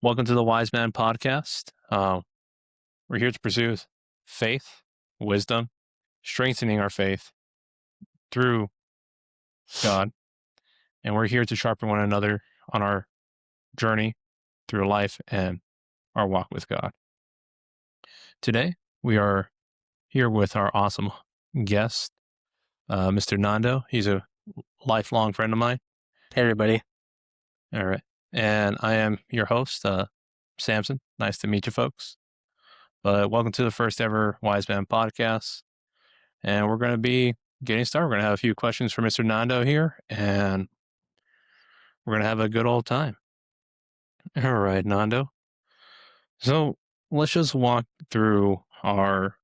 Welcome to the Wise Man Podcast. We're here to pursue faith, wisdom, strengthening our faith through God, and we're here to sharpen one another on our journey through life and our walk with God. Today, we are here with our awesome guest, Mr. Nando. He's a lifelong friend of mine. Hey, everybody. All right. And I am your host, Samson. Nice to meet you folks. But welcome to the first ever Wise Man Podcast. And we're going to be getting started. We're going to have a few questions for Mr. Nando here, and we're going to have a good old time. All right, Nando. So let's just walk through our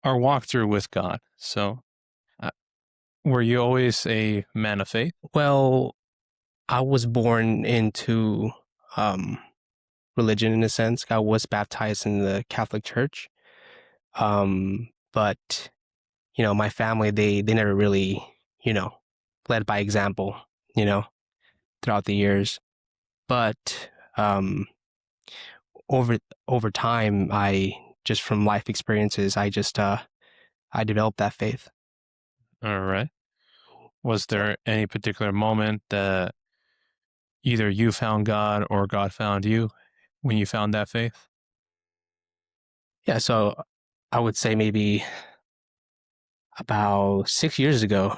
walkthrough with God. So were you always a man of faith? Well, I was born into religion in a sense. I was baptized in the Catholic Church. But, my family, they never really, led by example, throughout the years. But over time, just from life experiences, I developed that faith. All right. Was there any particular moment that either you found God or God found you when you found that faith? Yeah, so I would say maybe about 6 years ago,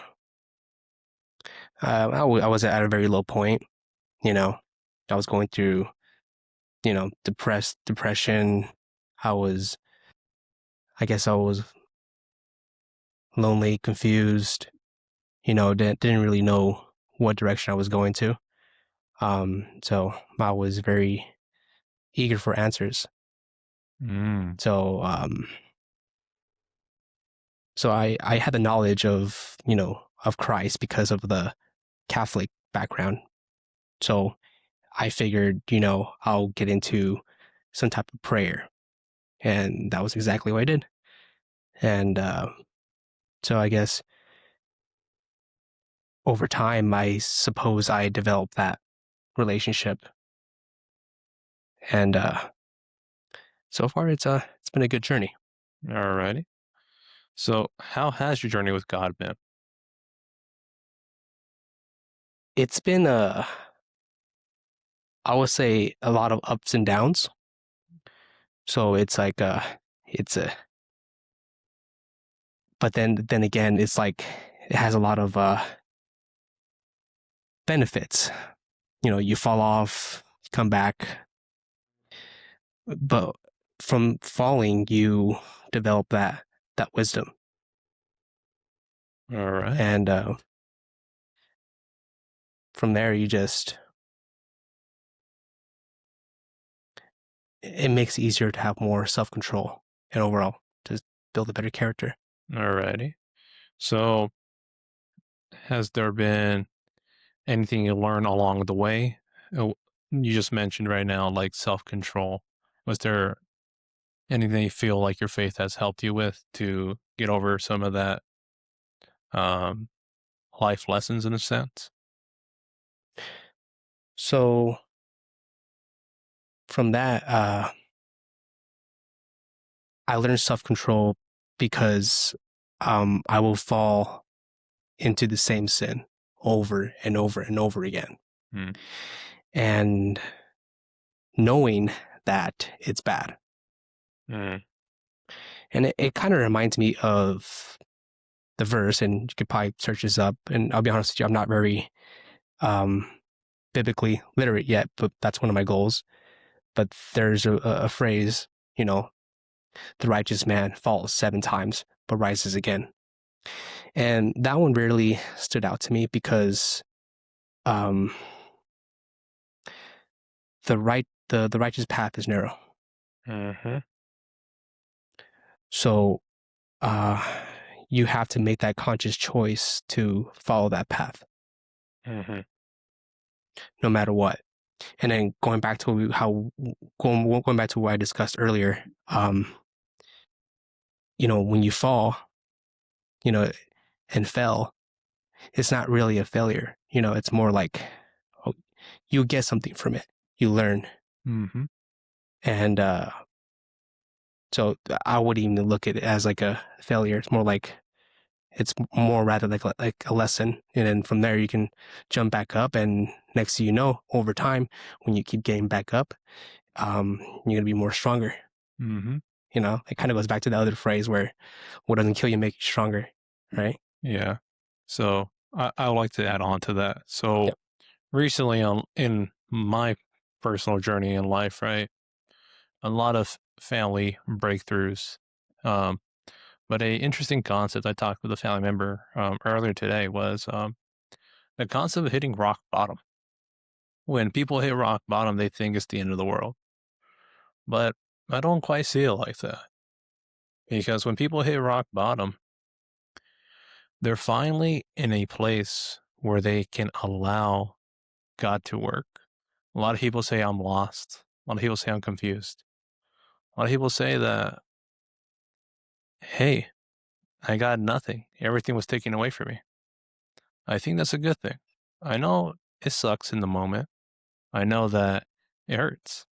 I was at a very low point. I was going through, depression. I guess I was lonely, confused, didn't really know what direction I was going to. So I was very eager for answers. So, so I had the knowledge of, of Christ because of the Catholic background. So I figured, I'll get into some type of prayer. And that was exactly what I did. And so I guess over time, I suppose I developed that relationship. And so far, it's been a good journey. All righty. So how has your journey with God been? It's been I would say a lot of ups and downs. So it's like but then again, it's like it has a lot of benefits. You fall off, come back, but from falling, you develop that wisdom. All right. And from there, it makes it easier to have more self-control and overall to build a better character. All righty. So has there been anything you learned along the way? You just mentioned right now, like self-control. Was there anything you feel like your faith has helped you with to get over some of that life lessons in a sense? So from that, I learned self-control because I will fall into the same sin over and over and over again. And knowing that it's bad. And it kind of reminds me of the verse, and you could probably search this up, and I'll be honest with you, I'm not very biblically literate yet, but that's one of my goals. But there's a phrase, the righteous man falls 7 times, but rises again. And that one really stood out to me because the righteous path is narrow. So you have to make that conscious choice to follow that path, no matter what. And then going back to what I discussed earlier, when you fall, and fell, it's not really a failure. It's more like, you get something from it. You learn. Mm-hmm. And so I wouldn't even look at it as like a failure. It's more rather like a lesson. And then from there, you can jump back up. And next thing you know, over time, when you keep getting back up, you're going to be more stronger. Mm-hmm. You know, it kind of goes back to the other phrase where what doesn't kill you make you stronger, right? Yeah. So I would like to add on to that. So Yep. recently in my personal journey in life, right, a lot of family breakthroughs. Um, but a interesting concept I talked with a family member earlier today was the concept of hitting rock bottom. When people hit rock bottom, they think it's the end of the world. But I don't quite see it like that. Because when people hit rock bottom, they're finally in a place where they can allow God to work. A lot of people say I'm lost. A lot of people say I'm confused. A lot of people say that, hey, I got nothing. Everything was taken away from me. I think that's a good thing. I know it sucks in the moment. I know that it hurts.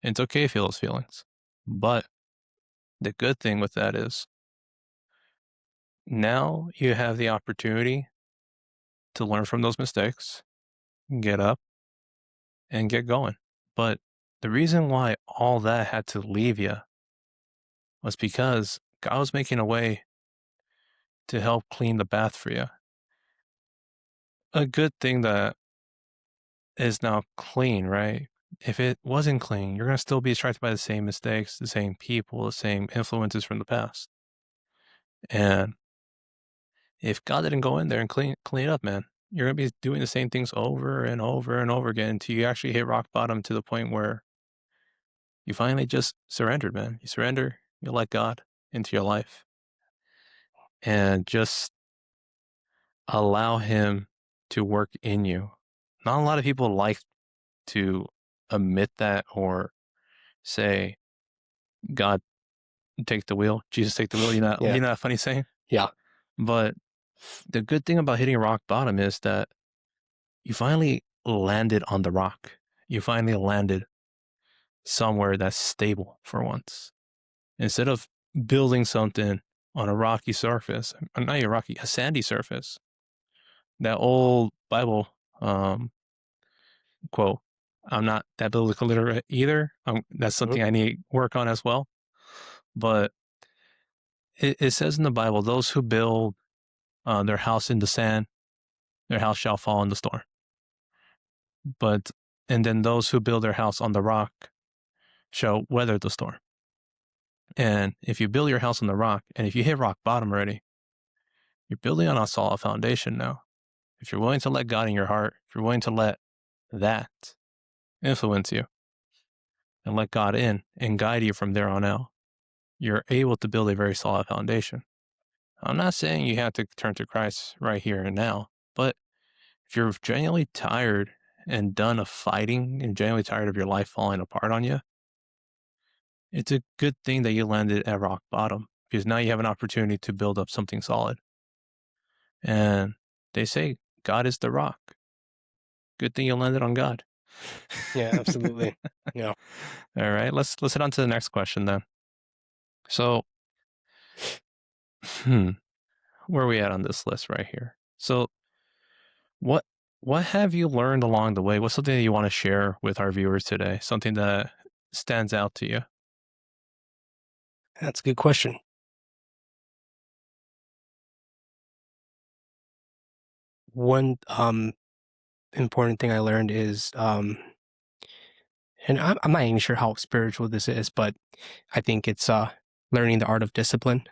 It's okay to feel those feelings. But the good thing with that is now you have the opportunity to learn from those mistakes, get up, and get going. But the reason why all that had to leave you was because God was making a way to help clean the bath for you. A good thing that is now clean, right? If it wasn't clean, you're going to still be distracted by the same mistakes, the same people, the same influences from the past. And if God didn't go in there and clean it up, man, you're going to be doing the same things over and over and over again until you actually hit rock bottom to the point where you finally just surrendered, man. You surrender, you let God into your life and just allow Him to work in you. Not a lot of people like to admit that or say, God, take the wheel. Jesus, take the wheel. Yeah. You know that funny saying? Yeah. But the good thing about hitting rock bottom is that you finally landed on the rock. You finally landed somewhere that's stable for once. Instead of building something on a rocky surface, not a rocky, a sandy surface. That old Bible quote, I'm not that biblical literate either. That's Mhm. something I need to work on as well. But it says in the Bible, those who build their house in the sand, their house shall fall in the storm. But, and then those who build their house on the rock shall weather the storm. And if you build your house on the rock, and if you hit rock bottom already, you're building on a solid foundation now. If you're willing to let God in your heart, if you're willing to let that influence you and let God in and guide you from there on out, you're able to build a very solid foundation. I'm not saying you have to turn to Christ right here and now, but if you're genuinely tired and done of fighting and genuinely tired of your life falling apart on you, it's a good thing that you landed at rock bottom because now you have an opportunity to build up something solid. And they say God is the rock. Good thing you landed on God. Yeah, absolutely. Yeah. All right, let's head on to the next question then. So, where are we at on this list right here? So, what what have you learned along the way? What's something that you want to share with our viewers today? Something that stands out to you? That's a good question. One important thing I learned is and I'm not even sure how spiritual this is, but I think it's learning the art of discipline.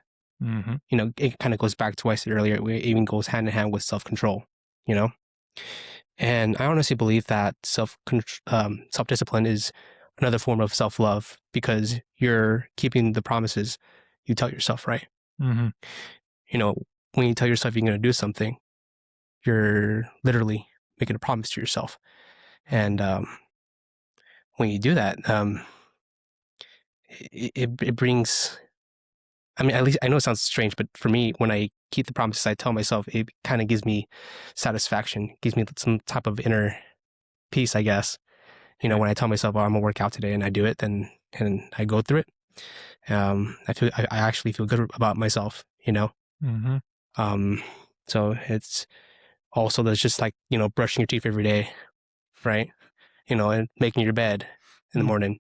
Mm-hmm. You know, it kind of goes back to what I said earlier. It even goes hand in hand with self control. You know, and I honestly believe that self discipline is another form of self love because you're keeping the promises you tell yourself, right? Mm-hmm. You know, when you tell yourself you're going to do something, you're literally making a promise to yourself, and when you do that, it brings. I mean, at least I know it sounds strange, but for me, when I keep the promises I tell myself, it kind of gives me satisfaction, gives me some type of inner peace, I guess. You know, Okay. when I tell myself, "Oh, I'm gonna work out today," and I do it, then and I go through it. I actually feel good about myself. You know, Mm-hmm. um, so it's also there's just like brushing your teeth every day, right? And making your bed in the morning.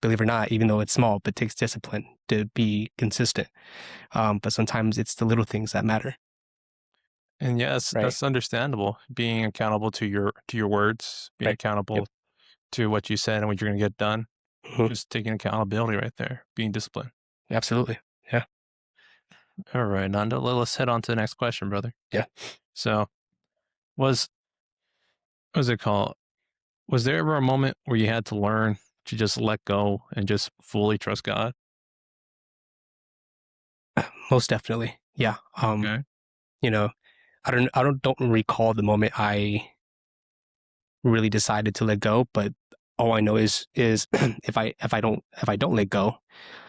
Believe it or not, even though it's small, but it takes discipline to be consistent. But sometimes it's the little things that matter, And yes, right? that's understandable. Being accountable to your words, being Right. Yep. accountable to what you said and what you're going to get done. Mhm. Just taking accountability right there, being disciplined. Absolutely. Yeah. All right, Nando, let's head on to the next question, brother. Yeah. So, was what was it called? Was there ever a moment where you had to learn to just let go and just fully trust God? Most definitely. Yeah. Okay. You know, I don't recall the moment I really decided to let go, but all I know is if I don't let go,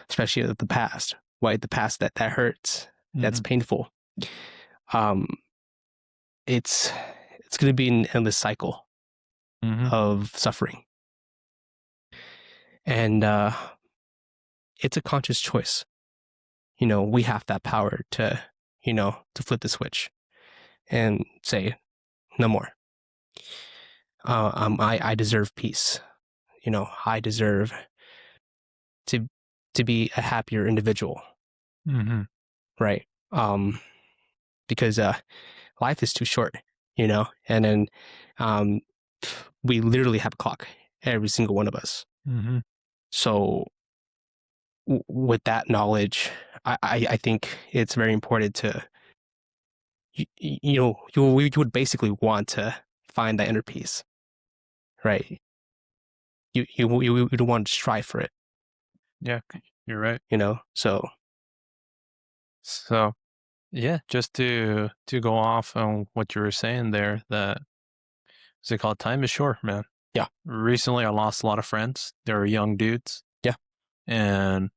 especially of the past, right? The past that hurts, that's Mm-hmm. painful. Um, it's it's going to be an endless cycle Mm-hmm. of suffering, and it's a conscious choice. We have that power to flip the switch and say no more. I deserve peace. I deserve to to be a happier individual, Mm-hmm. right? Because life is too short, and then um, we literally have a clock, every single one of us. Mm-hmm. So with that knowledge, I think it's very important to you would basically want to find that inner peace, right? You don't want to strive for it, Yeah, you're right. So So, yeah, just to go off on what you were saying there, that what's it called? Time is short, man. yeah, Recently, I lost a lot of friends. They were young dudes, yeah, and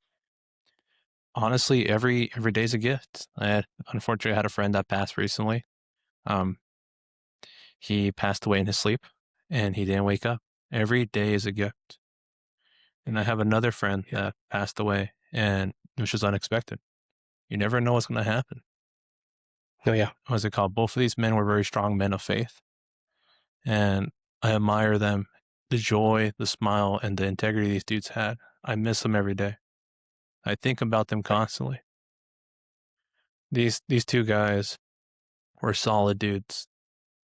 honestly, every day's a gift. Unfortunately, I had a friend that passed recently. Um, he passed away in his sleep, and he didn't wake up. Every day is a gift. And I have another friend yeah, that passed away, and it was just unexpected. You never know what's going to happen. no, yeah, What's it called? Both of these men were very strong men of faith, and I admire them, the joy, the smile, and the integrity these dudes had. I miss them every day. I think about them right, constantly. These two guys were solid dudes,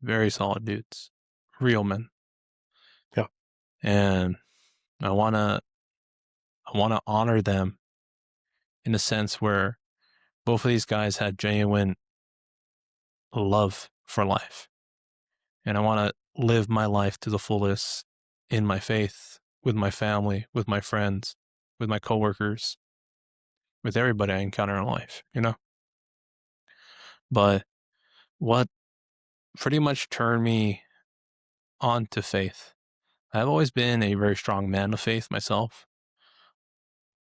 very solid dudes, real men, yeah, and I wanna I wanna honor them in a sense where both of these guys had genuine love for life, and I want to live my life to the fullest in my faith, with my family, with my friends, with my coworkers, with everybody I encounter in life. But what pretty much turned me on to faith, I've always been a very strong man of faith myself.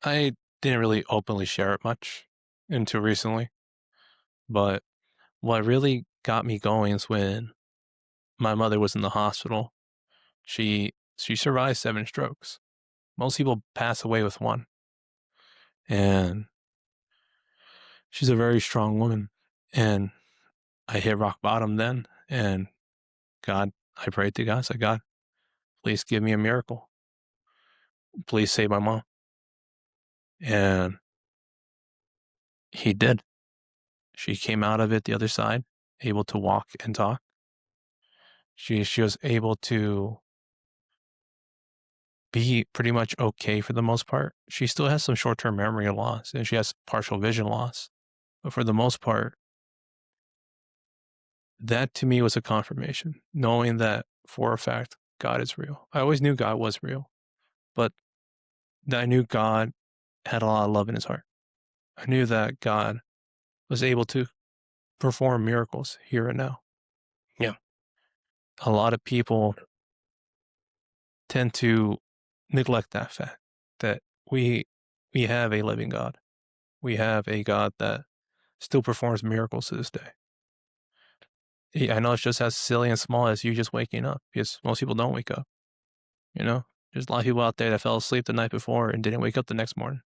I didn't really openly share it much until recently, but what really got me going is when my mother was in the hospital. She survived 7 strokes. Most people pass away with one, and she's a very strong woman. And I hit rock bottom then, and I prayed to God, I said, God, please give me a miracle. Please save my mom. And he did. She came out of it the other side, able to walk and talk. She was able to be pretty much okay for the most part. She still has some short-term memory loss and she has partial vision loss. But for the most part, that to me was a confirmation, knowing that for a fact God is real. I always knew God was real, but I knew God had a lot of love in his heart. I knew that God was able to perform miracles here and now. yeah, A lot of people tend to neglect that fact that we have a living God. We have a God that still performs miracles to this day. I know it's just as silly and small as you just waking up, because most people don't wake up. You know, there's a lot of people out there that fell asleep the night before and didn't wake up the next morning.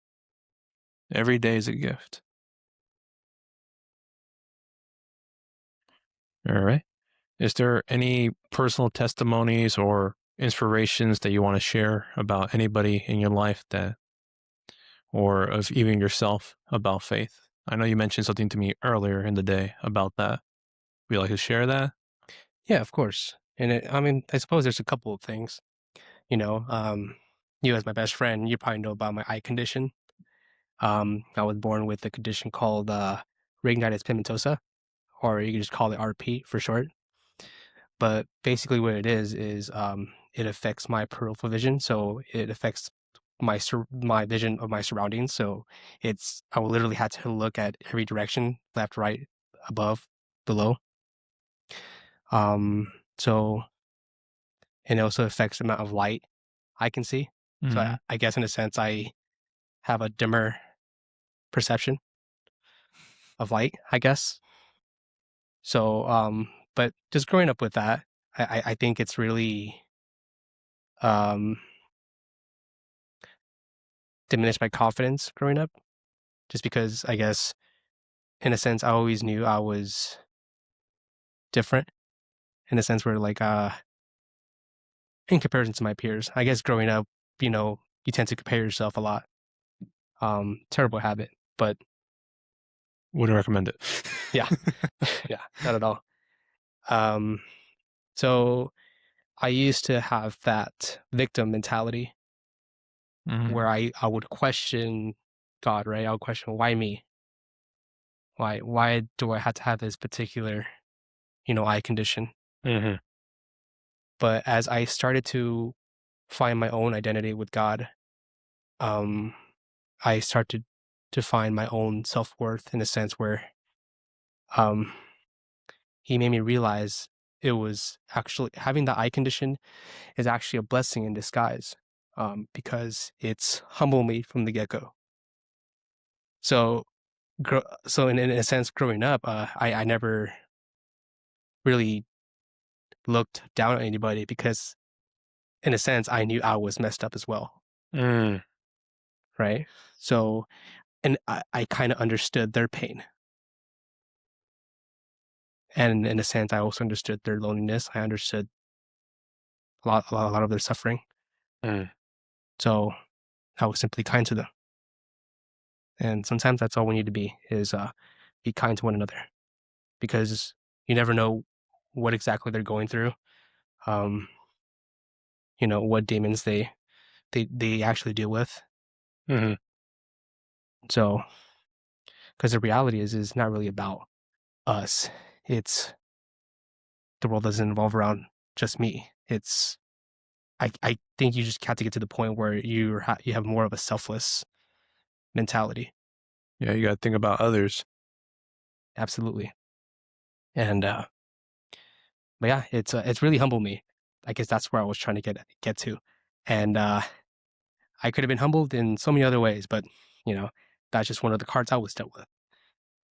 Every day is a gift. All right. Is there any personal testimonies or inspirations that you want to share about anybody in your life that, or of even yourself about faith? I know you mentioned something to me earlier in the day about that. Would you like to share that? Yeah, of course. And I mean, I suppose there's a couple of things. You know, you as my best friend, you probably know about my eye condition. I was born with a condition called retinitis pigmentosa, or you can just call it RP for short. But basically, what it is it affects my peripheral vision, so it affects my vision of my surroundings. So I will literally have to look at every direction, left, right, above, below. So and it also affects the amount of light I can see. So Mm-hmm. I guess in a sense, I have a dimmer perception of light, I guess. So, but just growing up with that, I think it's really um, diminished my confidence growing up, just because I guess in a sense I always knew I was different in a sense where like in comparison to my peers. I guess growing up, you tend to compare yourself a lot. Terrible habit, but Wouldn't recommend it. yeah, yeah, not at all. Um, so I used to have that victim mentality Mm-hmm. where I would question God, right? I would question why me? Why do I have to have this particular, eye condition? Mm-hmm. But as I started to find my own identity with God, um, I started to find my own self-worth in a sense where um he made me realize it was actually having the eye condition is actually a blessing in disguise. Because it's humbled me from the get-go. So in a sense, growing up, I never really looked down on anybody because, in a sense, I knew I was messed up as well, Mm. right? So, and I kind of understood their pain, and in a sense, I also understood their loneliness. I understood a lot of their suffering. Mm. So I was simply kind to them, and sometimes that's all we need to be kind to one another, because you never know what exactly they're going through. Um, what demons they actually deal with. Mm-hmm. So, because the reality is not really about us. It's the world doesn't revolve around just me. I think you just have to get to the point where you have more of a selfless mentality. Yeah, you got to think about others. Absolutely. And but yeah, it's really humbled me. I guess that's where I was trying to get to. And I could have been humbled in so many other ways, but you know, that's just one of the cards I was dealt with.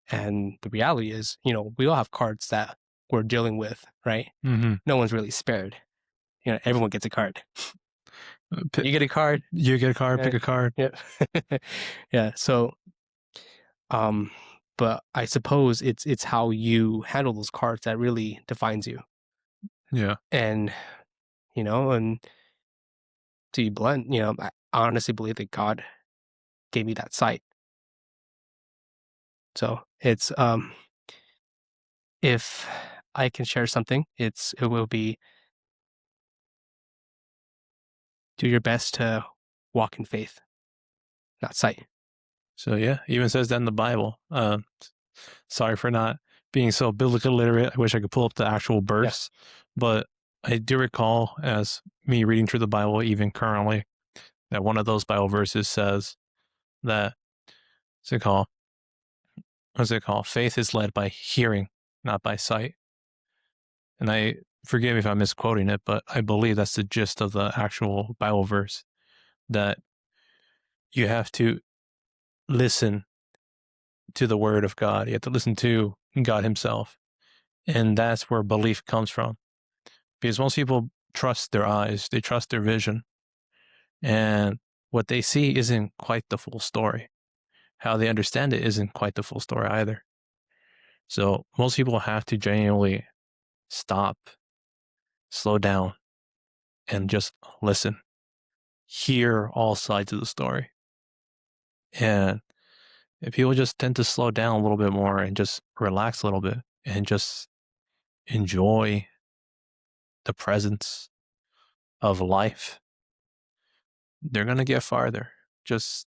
And the reality is, we all have cards that we're dealing with, right? Mm-hmm. No one's really spared. Everyone gets a card. Pick, You get a card. you get a card, pick Right? a card. Yeah. Yeah. So, um, but I suppose it's how you handle those cards that really defines you. Yeah. And and to be blunt, I honestly believe that God gave me that sight. So it's if I can share something, it will be do your best to walk in faith, not sight. So yeah, even says that in the Bible. Sorry for not being so biblical literate. I wish I could pull up the actual Yeah. verse, but I do recall as me reading through the Bible, even currently, that one of those Bible verses says that what's it called? What's it called? Faith is led by hearing, not by sight. And I forgive me if I'm misquoting it, but I believe that's the gist of the actual Bible verse, that you have to listen to the word of God. You have to listen to God Himself. And that's where belief comes from. Because most people trust their eyes, they trust their vision. And what they see isn't quite the full story. How they understand it isn't quite the full story either. So most people have to genuinely stop, slow down, and just listen, hear all sides of the story. And if people just tend to slow down a little bit more and just relax a little bit and just enjoy the presence of life, they're going to get farther. Just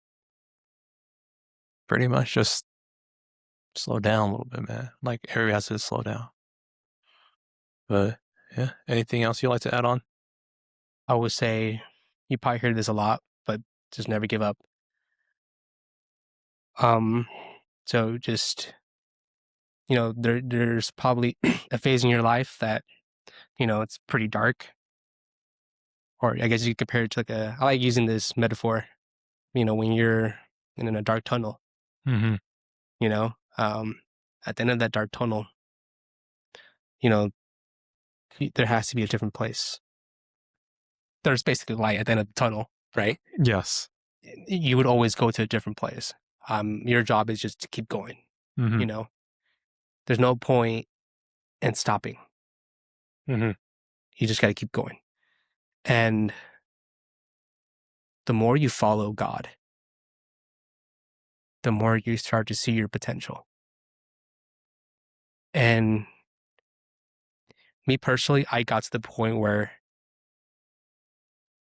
pretty much just slow down a little bit, man. Like everybody has to slow down. But yeah, anything else you'd like to add on? I would say you probably heard this a lot, but just never give up. So just, there's probably a phase in your life that, it's pretty dark. Or I guess you could compare it to I like using this metaphor, when you're in a dark tunnel, Mm-hmm. you know, at the end of that dark tunnel, you know, there has to be a different place. There's basically light at the end of the tunnel, right? Yes. You would always go to a different place. Your job is just to keep going, Mm-hmm. There's no point in stopping. Mm-hmm. You just got to keep going. And the more you follow God, the more you start to see your potential. And me personally, I got to the point where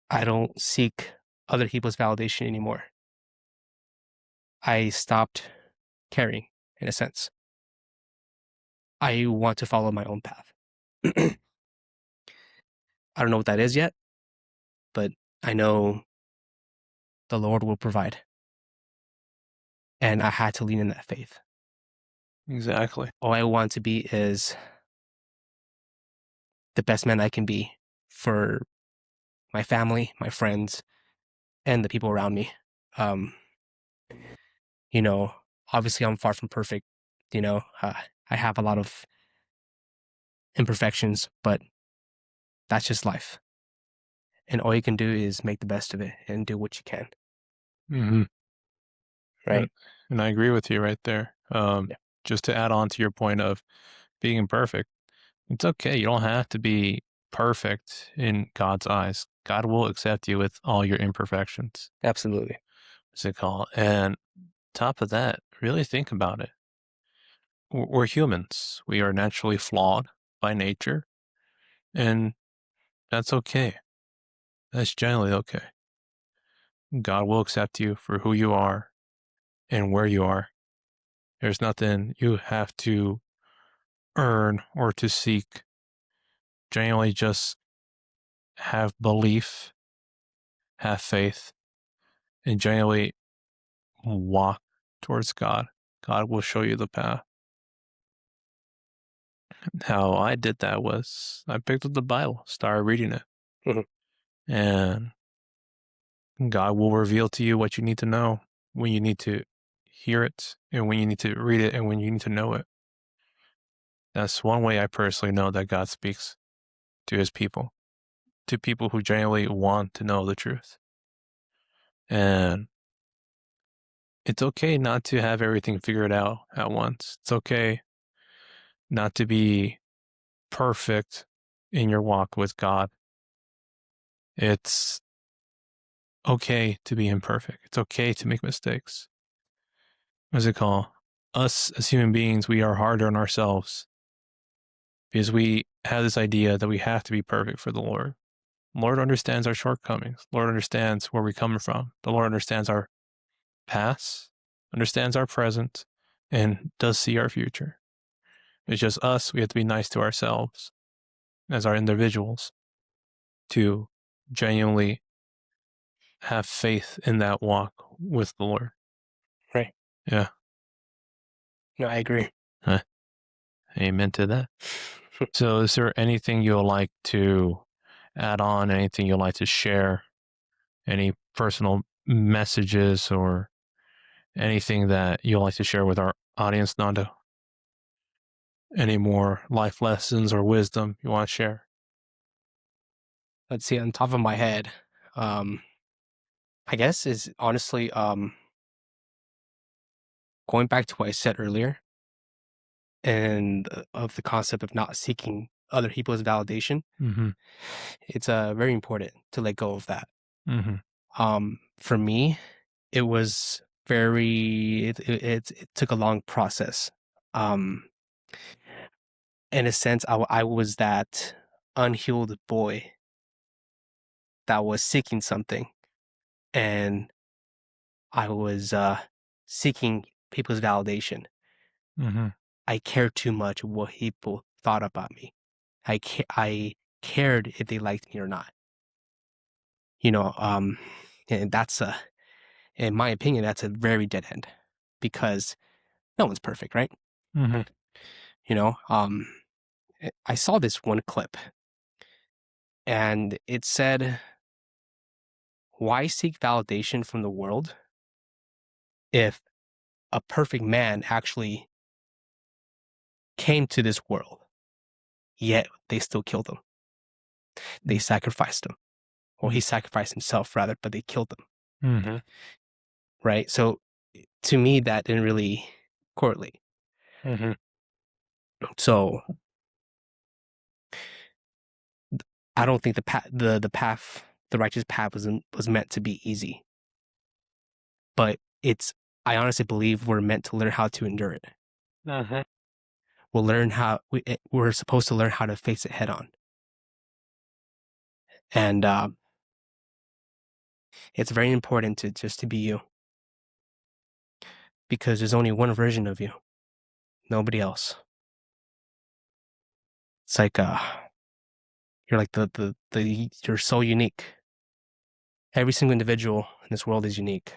I don't seek other people's validation anymore. I stopped caring, in a sense. I want to follow my own path. I don't know what that is yet, but I know the Lord will provide. And I had to lean in that faith. Exactly. All I want to be is the best man I can be for my family, my friends, and the people around me. You know, obviously I'm far from perfect. I have a lot of imperfections, but that's just life. And all you can do is make the best of it and do what you can. Mm-hmm. Right. And I agree with you right there. Yeah. Just to add on to your point of being imperfect, it's okay. You don't have to be perfect in God's eyes. God will accept you with all your imperfections. Absolutely. What's it called? And top of that, really think about it. We're humans. We are naturally flawed by nature, and that's okay. That's generally okay. God will accept you for who you are and where you are. There's nothing you have to earn or to seek. Genuinely just have belief, have faith, and genuinely walk towards God. God will show you the path. How I did that was I picked up the Bible, started reading it, Mhm. and God will reveal to you what you need to know when you need to hear it and when you need to read it and when you need to know it. That's one way I personally know that God speaks to his people, to people who genuinely want to know the truth. And it's okay not to have everything figured out at once. It's okay not to be perfect in your walk with God. It's okay to be imperfect. It's okay to make mistakes. What's it called? Us as human beings, we are harder on ourselves because we have this idea that we have to be perfect for the Lord. The Lord understands our shortcomings. The Lord understands where we're coming from. The Lord understands our past, understands our present, and does see our future. It's just us, we have to be nice to ourselves as our individuals to genuinely have faith in that walk with the Lord. Right. Yeah. No, I agree. Huh. Amen to that. So is there anything you'll like to add on, anything you'd like to share, any personal messages or anything that you'd like to share with our audience, Nando? any more life lessons or wisdom you want to share? Let's see, on top of my head, I guess is honestly going back to what I said earlier, and of the concept of not seeking other people's validation. Mm-hmm. It's very important to let go of that. Mm-hmm. For me, it was it took a long process. Um, in a sense, I was that unhealed boy that was seeking something, and I was seeking people's validation. Mm-hmm. I cared too much what people thought about me. I cared if they liked me or not. You know, and that's in my opinion, that's a very dead end because no one's perfect, right? Mm-hmm. You know, I saw this one clip and it said, why seek validation from the world if a perfect man actually came to this world, yet they still killed him? They sacrificed him. Well, he sacrificed himself rather, but they killed him, Mm-hmm. right? So to me, that didn't really correlate. Mm-hmm. So I don't think the righteous path was meant to be easy, but I honestly believe we're meant to learn how to endure it. Mm-hmm. We're supposed to learn how to face it head on. And it's very important to just to be you because there's only one version of you, nobody else. It's like you're like you're so unique. Every single individual in this world is unique,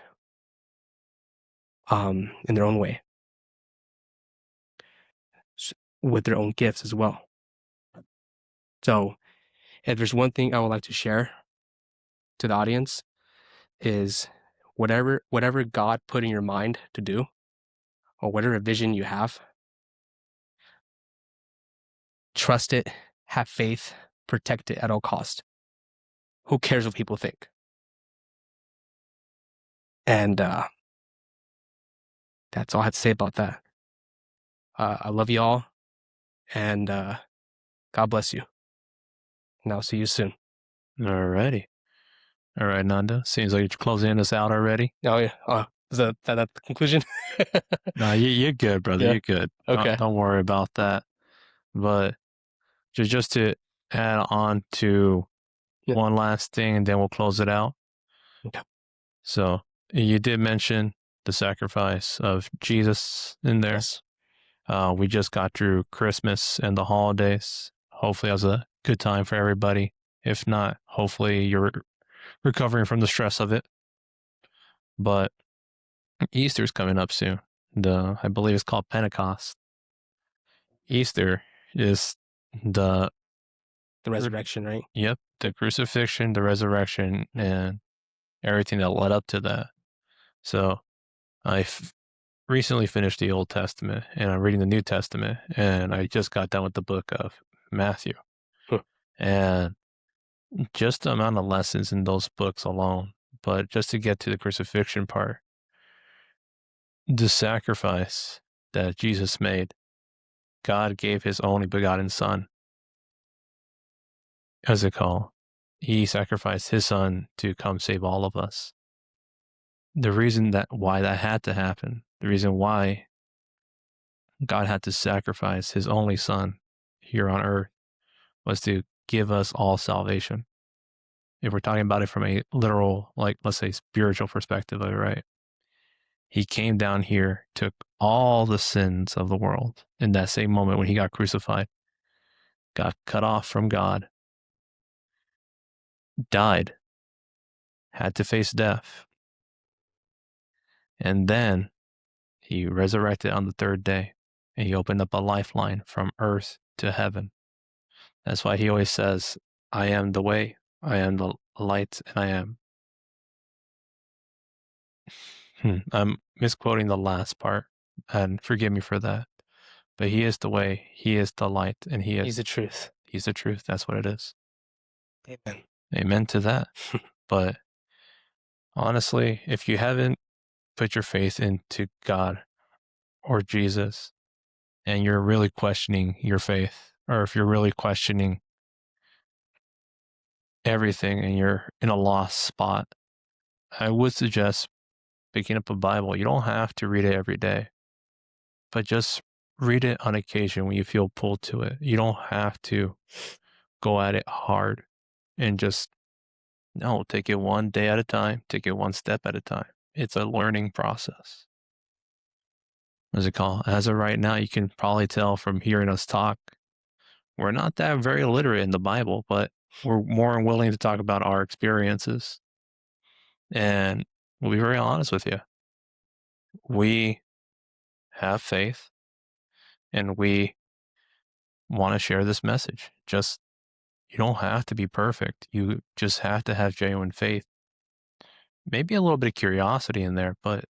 in their own way, with their own gifts as well. So, if there's one thing I would like to share to the audience is whatever God put in your mind to do, or whatever vision you have, trust it, have faith, protect it at all cost. Who cares what people think? And that's all I have to say about that. I love you all, and God bless you. And I'll see you soon. Alrighty. All right, Nanda. Seems like you're closing us out already. Oh yeah. Is that the conclusion? No, you're good, brother. Yeah. You're good. Okay. Don't worry about that. But just to add on to Yeah. one last thing, and then we'll close it out. Okay. So you did mention the sacrifice of Jesus in there. Yes. We just got through Christmas and the holidays. Hopefully, it was a good time for everybody. If not, hopefully you're recovering from the stress of it. But Easter's coming up soon. I believe it's called Pentecost. Easter is the The resurrection, right? Yep, the crucifixion, the resurrection, and everything that led up to that. So I recently finished the Old Testament and I'm reading the New Testament, and I just got done with the book of Matthew. Huh. And just the amount of lessons in those books alone, but just to get to the crucifixion part, the sacrifice that Jesus made, God gave his only begotten son. As it called, he sacrificed his son to come save all of us. The reason why that had to happen, the reason why God had to sacrifice his only son here on earth was to give us all salvation. If we're talking about it from a literal, like, let's say, spiritual perspective of it, right? He came down here, took all the sins of the world in that same moment when he got crucified, got cut off from God, died, had to face death. And then he resurrected on the third day, and he opened up a lifeline from earth to heaven. That's why he always says, I am the way, I am the light, and I am. I'm misquoting the last part, and forgive me for that. But He is the way, He is the light, and He's the truth. He's the truth. That's what it is. Amen. Amen to that. But honestly, if you haven't put your faith into God or Jesus, and you're really questioning your faith, or if you're really questioning everything and you're in a lost spot, I would suggest picking up a Bible. You don't have to read it every day, but just read it on occasion when you feel pulled to it. You don't have to go at it hard and just, no, take it one day at a time, take it one step at a time. It's a learning process. What's it called? As of right now, you can probably tell from hearing us talk, we're not that very literate in the Bible, but we're more than willing to talk about our experiences. And we'll be very honest with you. We have faith and we want to share this message. Just, you don't have to be perfect. You just have to have genuine faith. Maybe a little bit of curiosity in there, but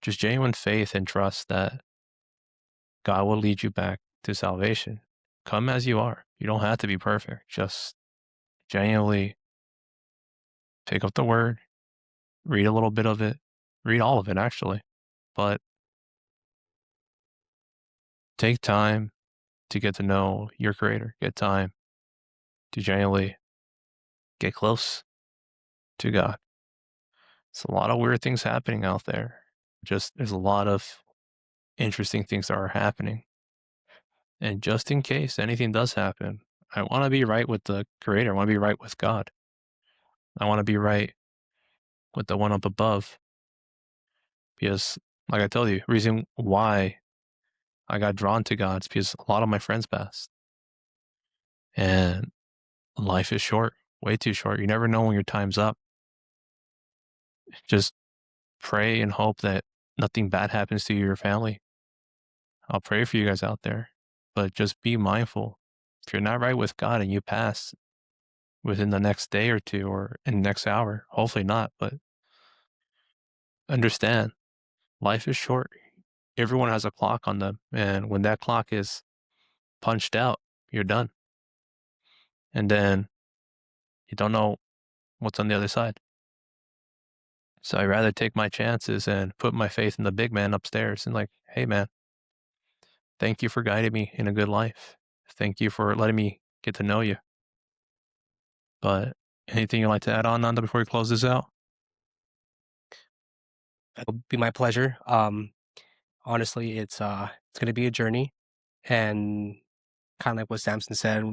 just genuine faith and trust that God will lead you back to salvation. Come as you are. You don't have to be perfect. Just genuinely pick up the word, read a little bit of it, read all of it actually, but take time to get to know your creator, get time to genuinely get close to God. It's a lot of weird things happening out there. Just, there's a lot of interesting things that are happening. And just in case anything does happen, I want to be right with the creator. I want to be right with God. I want to be right with the one up above. Because, like I told you, reason why I got drawn to God is because a lot of my friends passed. And life is short, way too short. You never know when your time's up. Just pray and hope that nothing bad happens to you or your family. I'll pray for you guys out there, but just be mindful. If you're not right with God and you pass within the next day or two or in the next hour, hopefully not, but understand life is short. Everyone has a clock on them. And when that clock is punched out, you're done. And then you don't know what's on the other side. So I'd rather take my chances and put my faith in the big man upstairs and like, hey man, thank you for guiding me in a good life. Thank you for letting me get to know you. But anything you'd like to add on, Nanda, before we close this out? It'll be my pleasure. Honestly, it's gonna be a journey, and kind of like what Samson said,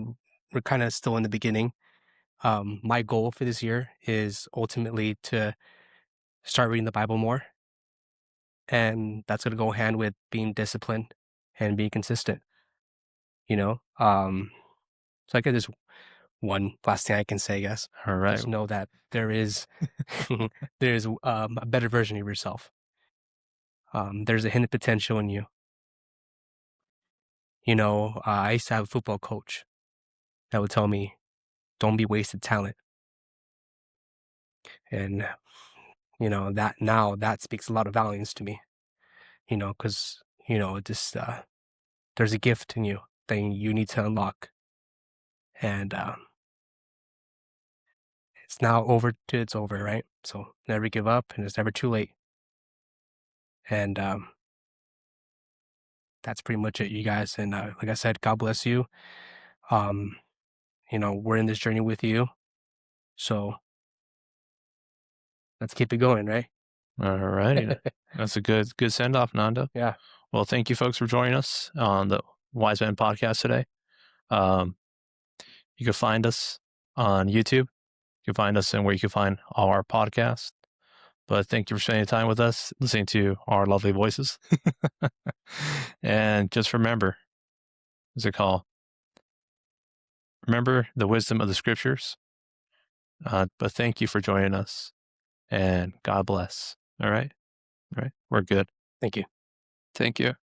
we're kind of still in the beginning. My goal for this year is ultimately to start reading the Bible more, and that's gonna go hand with being disciplined and being consistent. You know, so I guess there's one last thing I can say, I guess. All right. Just know that there is there's a better version of yourself. There's a hidden potential in you. You know, I used to have a football coach that would tell me, "Don't be wasted talent." And you know that now that speaks a lot of volumes to me. You know, because you know, just there's a gift in you that you need to unlock, and it's now over till it's over, right? So never give up, and it's never too late. And that's pretty much it, you guys. And like I said, God bless you. You know, we're in this journey with you, so let's keep it going, right? All righty. That's a good send off, Nanda. Yeah. Well, thank you folks for joining us on the Wise Man podcast today. You can find us on YouTube. You can find us and where you can find all our podcasts. But thank you for spending time with us, listening to our lovely voices. And just remember, what's it called? Remember the wisdom of the scriptures. But thank you for joining us, and God bless. All right. All right. We're good. Thank you. Thank you.